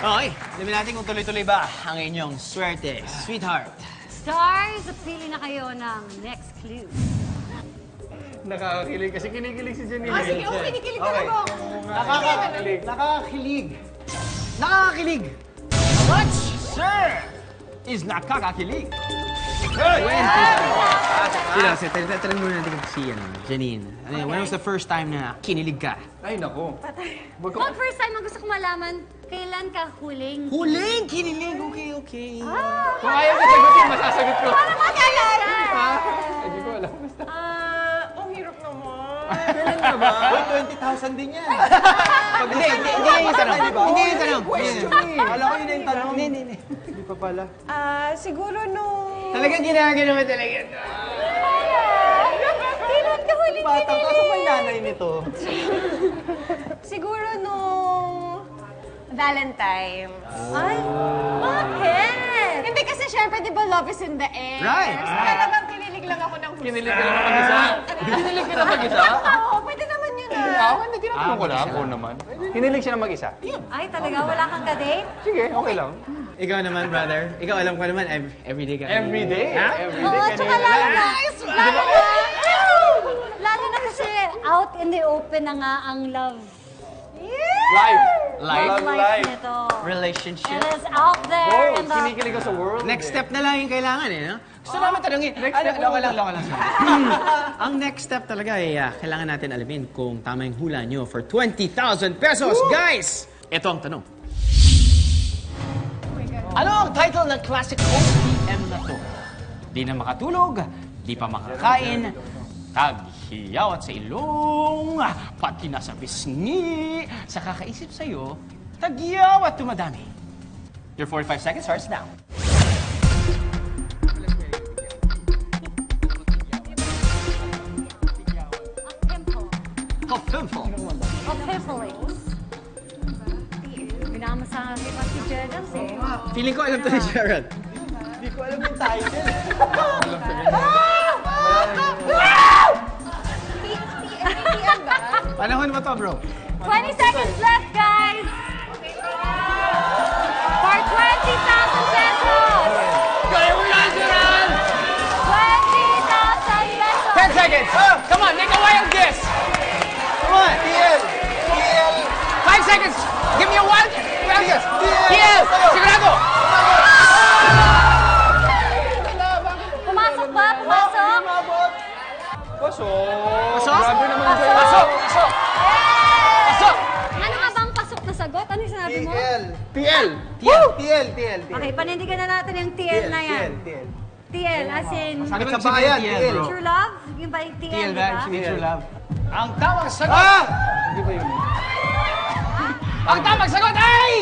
Okay, alamin natin kung tuloy-tuloy ba ang inyong swerte, sweetheart. Stars, pili na kayo ng next clue. Nakakakilig kasi kinikilig si Janine. Sige, okay, kinikilig talaga ako. Nakakakilig. Nakakakilig. What, sir, is nakakakilig. Tanong muna natin si Janine. When was the first time na kinilig ka? Ay, naku. Kung first time, ang gusto ko malaman, kailan ka huling? Huling kinilig? Okay. Kung ayaw ko sagutin, masasagot ko. Para makakala! Hindi ko alam. Basta. Ang hirap naman. Kailan na ba? Uy, 20,000 din yan. Hindi yung tanong. Hindi yung tanong. Alam ko yun yung tanong. Hindi. Hindi pa pala. Siguro nung... Talagang ginagano mo talaga ito. Kailan ka huling Batang ka sa may kinilig? nanay nito. Siguro nung... Valentine. Ay, bakit? Hindi kasi syempre, di ba, love is in the air. Right. So, talagang kinilig lang ako ng gusto. Kinilig ka lang mag-isa? Kinilig ka na mag-isa? Oo, pwede naman yun Ako, hindi tinatanong ko lang. Oo naman. Kinilig siya na mag-isa? Ay, talaga? Wala kang ka-date? Sige, okay lang. Ikaw naman, brother. Ikaw alam ko naman, everyday ka. Everyday? Ha? Everyday Oo, ka tsaka lalo na kasi out in the open na nga ang love life nito. Relationship. It is out there in the... Kinikilig ka sa world. Next step na lang yung kailangan eh, no? Gusto naman tanongin. Loka lang. Ang next step talaga ay kailangan natin alamin kung tama yung hula nyo for 20,000 pesos. Guys, ito ang tanong. Ano ang title ng classic OPM na to? Di na makatulog, di pa makakain, taghiyawat sa ilong, pati nasa bisngi, sa kakaisip sa'yo, taghiyawat tumadami. Your 45 seconds starts now. Pimple. Of pimples. Binamasahan ko pa si Gerald eh. Feeling ko alam to ni Gerald. Hindi ko alam yung title. Panahon mo to, bro. 20 seconds left, guys! For 20,000 pesos! Kaya mo yan, Gerald! 20,000 pesos! 10 seconds! Come on, make a wild guess! Come on! TL! 5 seconds! Give me a wild guess! TL! Sigurado! Pumasok ba? Pumasok? Pasok! Grabe naman dyan. Pasok! Ano nga bang pasok na sagot? Ano yung sinabi mo? TL! TL! Okay, panindigan na natin yung TL na yan. TL, as in... Sakit sa bayan, TL. True love? Yung ba yung TL, TL di ba? ba? True love. Ang tamang sagot! Hindi ba yun? Ang tamang sagot ay...